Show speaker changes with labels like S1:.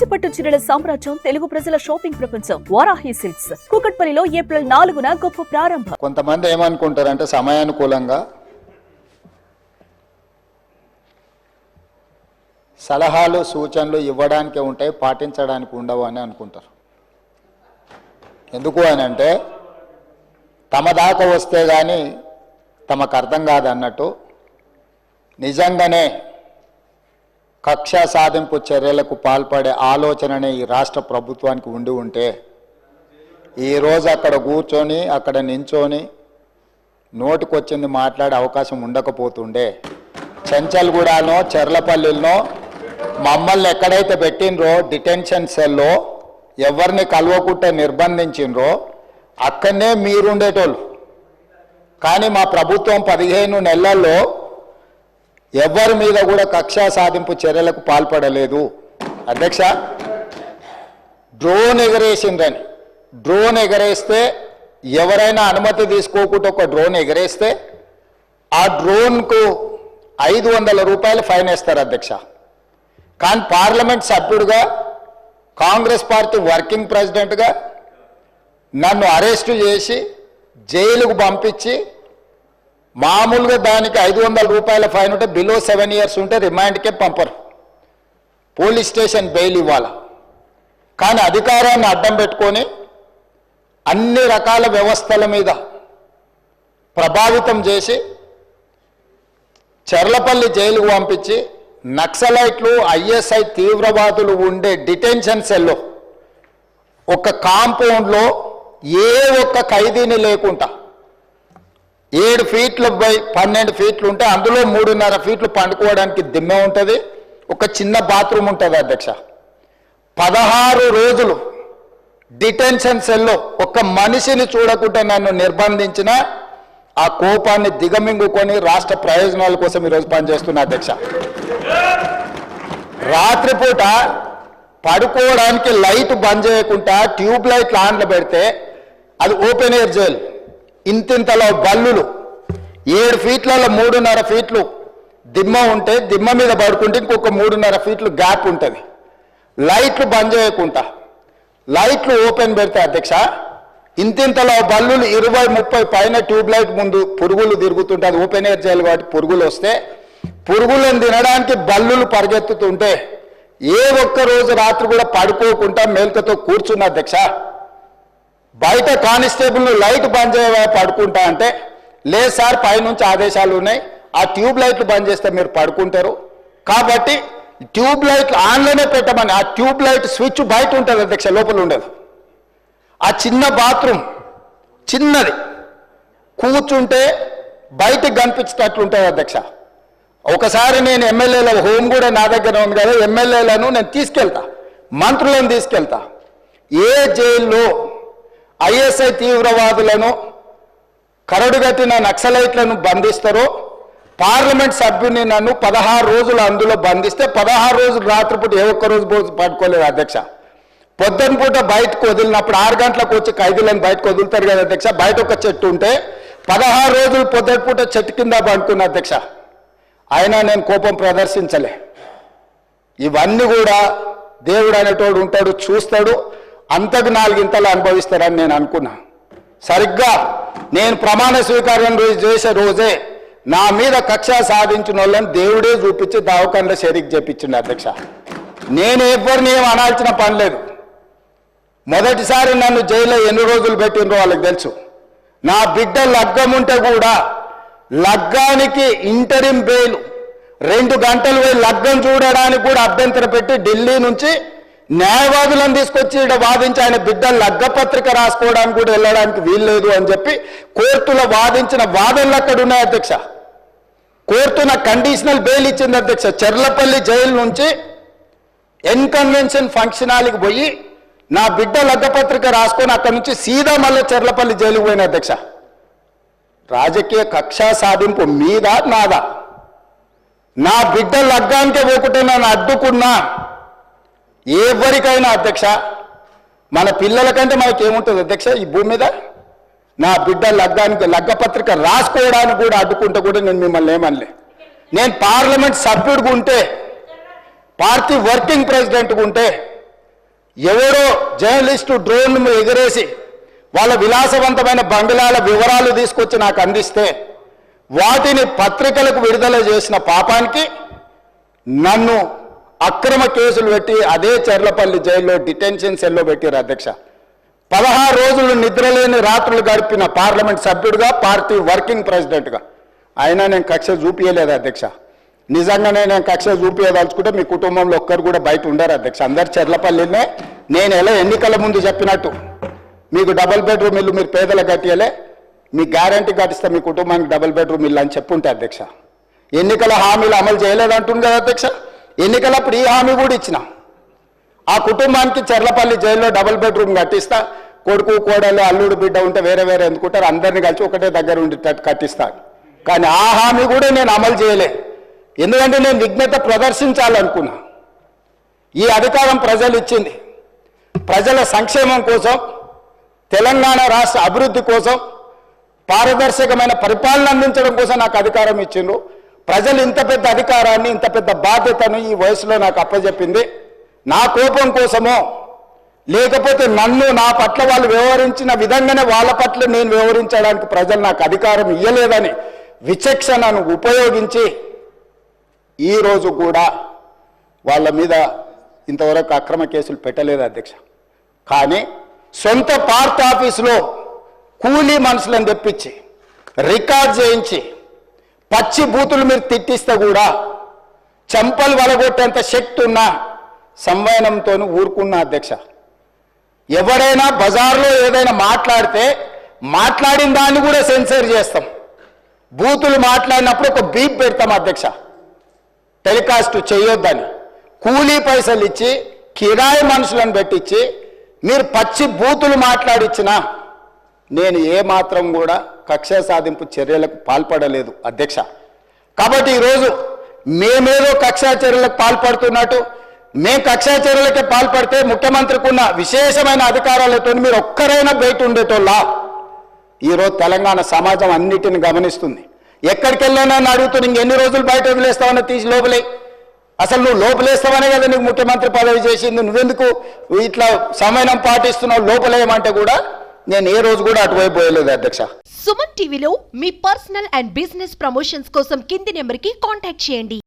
S1: కంచిపట్టు చీరల సామ్రాజ్యం తెలుగు ప్రజల షాపింగ్ ప్రపంచం వారాహి సిల్క్స్ కూకట్పల్లిలో ఏప్రిల్ 4న గొప్ప ప్రారంభం.
S2: కొంతమంది ఏమనుకుంటారంటే సమయానుకూలంగా సలహాలు సూచనలు ఇవ్వడానికి ఉంటాయి, పాటించడానికి ఉండవు అని అనుకుంటారు. ఎందుకు అని అంటే తమ దాకా వస్తే కానీ తమకు అర్థం కాదన్నట్టు నిజంగానే కక్ష సాధింపు చర్యలకు పాల్పడే ఆలోచననే ఈ రాష్ట్ర ప్రభుత్వానికి ఉండి ఉంటే ఈరోజు అక్కడ కూర్చొని అక్కడ నించొని నోటికొచ్చింది మాట్లాడే అవకాశం ఉండకపోతుండే. చెంచల్గూడనో చెర్లపల్లిలో మమ్మల్ని ఎక్కడైతే పెట్టినరో డిటెన్షన్ సెల్లో ఎవరిని కలవకుంటే నిర్బంధించినరో అక్కడనే మీరుండేటోళ్ళు. కానీ మా ప్రభుత్వం 15 నెలల్లో ఎవరి మీద కూడా కక్షా సాధింపు చర్యలకు పాల్పడలేదు. అధ్యక్ష, డ్రోన్ ఎగరేసిందని, డ్రోన్ ఎగరేస్తే ఎవరైనా అనుమతి తీసుకోకుండా ఒక డ్రోన్ ఎగరేస్తే ఆ డ్రోన్కు 500 రూపాయలు ఫైన్ వేస్తారు అధ్యక్ష. కానీ పార్లమెంట్ సభ్యుడిగా కాంగ్రెస్ పార్టీ వర్కింగ్ ప్రెసిడెంట్గా నన్ను అరెస్టు చేసి జైలుకు పంపించి మామూలుగా దానికి 500 రూపాయల ఫైన్ ఉంటే బిలో 7 years ఉంటే రిమాండ్కే పంపరు, పోలీస్ స్టేషన్ బెయిల్ ఇవ్వాలి. కానీ అధికారాన్ని అడ్డం పెట్టుకొని అన్ని రకాల వ్యవస్థల మీద ప్రభావితం చేసి చెర్లపల్లి జైలుకు పంపించి నక్సలైట్లు ఐఎస్ఐ తీవ్రవాదులు ఉండే డిటెన్షన్ సెల్లో ఒక కాంపౌండ్లో ఏ ఒక్క ఖైదీని లేకుండా 7 ఫీట్లు బై 12 ఫీట్లు ఉంటే అందులో 3.5 ఫీట్లు పండుకోవడానికి దిమ్మె ఉంటుంది, ఒక చిన్న బాత్రూమ్ ఉంటుంది అధ్యక్ష. 16 రోజులు డిటెన్షన్ సెల్లో ఒక్క మనిషిని చూడకుండా నన్ను నిర్బంధించిన ఆ కోపాన్ని దిగమింగుకొని రాష్ట్ర ప్రయోజనాల కోసం ఈరోజు పనిచేస్తున్నా అధ్యక్ష. రాత్రిపూట పడుకోవడానికి లైట్ బంద్ చేయకుండా ట్యూబ్ లైట్లు ఆన్లో పెడితే అది ఓపెన్ ఎయిర్ జైలు. ఇంతింతలో బల్లులు 7 ఫీట్లలో 3.5 ఫీట్లు దిమ్మ ఉంటే దిమ్మ మీద పడుకుంటే ఇంకొక 3.5 ఫీట్లు గ్యాప్ ఉంటుంది. లైట్లు బంద్ చేయకుండా లైట్లు ఓపెన్ పెడితే అధ్యక్ష ఇంతింతలో బల్లులు 20-30 పైన ట్యూబ్ లైట్ ముందు పురుగులు తిరుగుతుంటే అది ఓపెన్ ఎయిర్ జైలు కాబట్టి పురుగులు వస్తే పురుగులను తినడానికి బల్లులు పరిగెత్తుతుంటే ఏ ఒక్క రోజు రాత్రి కూడా పడుకోకుండా మేల్కతో కూర్చున్న అధ్యక్ష. బయట కానిస్టేబుల్ లైట్ బంద్ చేయ పడుకుంటా అంటే లేదు సార్ పైనుంచి ఆదేశాలు ఉన్నాయి, ఆ ట్యూబ్ లైట్లు బంద్ చేస్తే మీరు పడుకుంటారు కాబట్టి ట్యూబ్ లైట్లు ఆన్లోనే పెట్టమని. ఆ ట్యూబ్ లైట్ స్విచ్ బయట ఉంటుంది అధ్యక్ష, లోపల ఉండదు. ఆ చిన్న బాత్రూమ్ చిన్నది, కూర్చుంటే బయటకు కనిపించేటట్లుంటుంది అధ్యక్ష. ఒకసారి నేను ఎమ్మెల్యేల హోమ్ కూడా నా దగ్గర ఉంది కదా, ఎమ్మెల్యేలను నేను తీసుకెళ్తా, మంత్రులను తీసుకెళ్తా. ఏ జైల్లో ఐఎస్ఐ తీవ్రవాదులను కరడుగట్టిన నక్సలైట్లను బంధిస్తారో పార్లమెంట్ సభ్యుని నన్ను 16 రోజులు అందులో బంధిస్తే 16 రోజులు రాత్రిపూట ఏ ఒక్క రోజు పడుకోలేదు అధ్యక్ష. పొద్దున పూట బయటకు వదిలినప్పుడు 6 గంటలకు వచ్చి ఖైదీలను బయటకు వదులుతారు కదా అధ్యక్ష. బయట ఒక చెట్టు ఉంటే 16 రోజులు పొద్దున పూట చెట్టు కింద పడుకున్న అధ్యక్ష. అయినా నేను కోపం ప్రదర్శించలే. ఇవన్నీ కూడా దేవుడు అనేటోడు ఉంటాడు, చూస్తాడు, అంతకు 4 ఇంతలు అనుభవిస్తారని నేను అనుకున్నా. సరిగ్గా నేను ప్రమాణ స్వీకారం చేసే రోజే నా మీద కక్ష సాధించిన వాళ్ళని దేవుడే చూపించి దావకంలో షరీక్ చేపించిండు అధ్యక్ష. నేను ఎవరిని ఏం అనాల్సిన పని లేదు. మొదటిసారి నన్ను జైల్లో ఎన్ని రోజులు పెట్టినరో వాళ్ళకి తెలుసు. నా బిడ్డ లగ్గం ఉంటే కూడా లగ్గానికి ఇంటరిం బెయిల్ 2 గంటలు పోయి లగ్గం చూడడానికి కూడా అభ్యంతరం పెట్టి ఢిల్లీ నుంచి న్యాయవాదులను తీసుకొచ్చి ఇక్కడ వాదించి ఆయన బిడ్డ లగ్గపత్రిక రాసుకోవడానికి కూడా వెళ్ళడానికి వీల్లేదు అని చెప్పి కోర్టులో వాదించిన వాదనలు అక్కడ ఉన్నాయి అధ్యక్ష. కోర్టు నాకు కండిషనల్ బెయిల్ ఇచ్చింది అధ్యక్ష. చెర్లపల్లి జైలు నుంచి ఎన్కన్వెన్షన్ ఫంక్షన్ హాల్కి పోయి నా బిడ్డ లగ్గపత్రిక రాసుకొని అక్కడ నుంచి సీదా మళ్ళీ చెర్లపల్లి జైలుకు పోయిన అధ్యక్ష. రాజకీయ కక్షా సాధింపు మీద నాదా? నా బిడ్డ లగ్గానికే పోకుంటే నన్ను అడ్డుకున్నా ఎవరికైనా అధ్యక్ష, మన పిల్లల కంటే మనకేముంటుంది అధ్యక్ష ఈ భూమి మీద? నా బిడ్డ లగ్గానికి లగ్గపత్రిక రాసుకోవడానికి కూడా అడ్డుకుంటే కూడా నేను మిమ్మల్ని ఏమనలే. నేను పార్లమెంట్ సభ్యుడిగా ఉంటే, పార్టీ వర్కింగ్ ప్రెసిడెంట్గా ఉంటే ఎవరో జర్నలిస్టు డ్రోన్ ఎగిరేసి వాళ్ళ విలాసవంతమైన బంగ్లాల వివరాలు తీసుకొచ్చి నాకు అందిస్తే వాటిని పత్రికలకు విడుదల చేసిన పాపానికి నన్ను అక్రమ కేసులు పెట్టి అదే చర్లపల్లి జైల్లో డిటెన్షన్ సెల్లో పెట్టారు అధ్యక్ష. 16 రోజులు నిద్రలేని రాత్రులు గడిపిన పార్లమెంట్ సభ్యుడిగా, పార్టీ వర్కింగ్ ప్రెసిడెంట్గా అయినా నేను కక్ష చూపించలేదు అధ్యక్ష. నిజంగానే నేను కక్ష చూపించదలుచుకుంటే మీ కుటుంబంలో ఒక్కరు కూడా బయట ఉండరు అధ్యక్ష. అందరు చర్లపల్లినే నేను ఎలా ఎన్నికల ముందు చెప్పినట్టు మీకు డబుల్ బెడ్రూమ్ ఇల్లు మీరు పేదలకు కట్టియలే, మీ గ్యారంటీ కట్టిస్తే మీ కుటుంబానికి డబుల్ బెడ్రూమ్ ఇల్లు అని చెప్పుంటే అధ్యక్ష. ఎన్నికల హామీలు అమలు చేయలేదంటుంది కదా అధ్యక్ష. ఎన్నికలప్పుడు ఈ హామీ కూడా ఇచ్చిన ఆ కుటుంబానికి చర్లపల్లి జైల్లో డబుల్ బెడ్రూమ్ కట్టిస్తా, కొడుకు కోడలు అల్లుడు బిడ్డ ఉంటే వేరే వేరే ఎందుకుంటారు, అందరినీ కలిసి ఒకటే దగ్గర ఉండేటట్టు కట్టిస్తాను. కానీ ఆ హామీ కూడా నేను అమలు చేయలే, ఎందుకంటే నేను విఘ్నత ప్రదర్శించాలనుకున్నా. ఈ అధికారం ప్రజలు ఇచ్చింది ప్రజల సంక్షేమం కోసం, తెలంగాణ రాష్ట్ర అభివృద్ధి కోసం, పారదర్శకమైన పరిపాలన అందించడం కోసం నాకు అధికారం ఇచ్చిండ్రు. ప్రజలు ఇంత పెద్ద అధికారాన్ని, ఇంత పెద్ద బాధ్యతను ఈ వయసులో నాకు అప్పచెప్పింది నా కోపం కోసమో, లేకపోతే నన్ను నా పట్ల వాళ్ళు వ్యవహరించిన విధంగానే వాళ్ళ పట్ల నేను వ్యవహరించడానికి ప్రజలు నాకు అధికారం ఇవ్వలేదని విచక్షణను ఉపయోగించి ఈరోజు కూడా వాళ్ళ మీద ఇంతవరకు అక్రమ కేసులు పెట్టలేదు అధ్యక్ష. కానీ సొంత పార్టీ ఆఫీసులో కూలీ మనుషులను తెప్పించి రికార్డ్ చేయించి పచ్చి బూతులు మీరు తిట్టిస్తే కూడా చెంపలు వలగొట్టేంత శక్తి ఉన్న సంవయనంతో ఊరుకున్న అధ్యక్ష. ఎవరైనా బజార్లో ఏదైనా మాట్లాడితే మాట్లాడిన దాన్ని కూడా సెన్సర్ చేస్తాం. బూతులు మాట్లాడినప్పుడు ఒక బీప్ పెడతాం అధ్యక్ష, టెలికాస్ట్ చేయొద్దని. కూలీ పైసలు ఇచ్చి కిరాయి మనుషులను పెట్టించి మీరు పచ్చి బూతులు మాట్లాడిచ్చినా నేను ఏమాత్రం కూడా కక్ష సాధింపు చర్యలకు పాల్పడలేదు అధ్యక్ష. కాబట్టి ఈరోజు మేమేదో కక్షా చర్యలకు పాల్పడుతున్నట్టు, మేము కక్షా చర్యలకే పాల్పడితే ముఖ్యమంత్రికి ఉన్న విశేషమైన అధికారాలతో మీరు ఒక్కరైనా బయట ఉండేటోళ్ళ. ఈరోజు తెలంగాణ సమాజం అన్నిటిని గమనిస్తుంది. ఎక్కడికి వెళ్ళానని అడుగుతున్నా, ఇంకెన్ని రోజులు బయట వదిలేస్తావని తీసి లోపలే. అసలు నువ్వు లోపలేస్తావనే కదా నీకు ముఖ్యమంత్రి పదవి చేసింది, నువ్వెందుకు ఇట్లా సమయం పాటిస్తున్నావు లోపలేయమంటే కూడా నేను ఏ రోజు కూడా అటువైపు పోయలేదు అధ్యక్ష.
S3: సుమన్ టీవీలో మీ పర్సనల్ అండ్ బిజినెస్ ప్రమోషన్స్ కోసం కింది నెంబర్కి కాంటాక్ట్ చేయండి.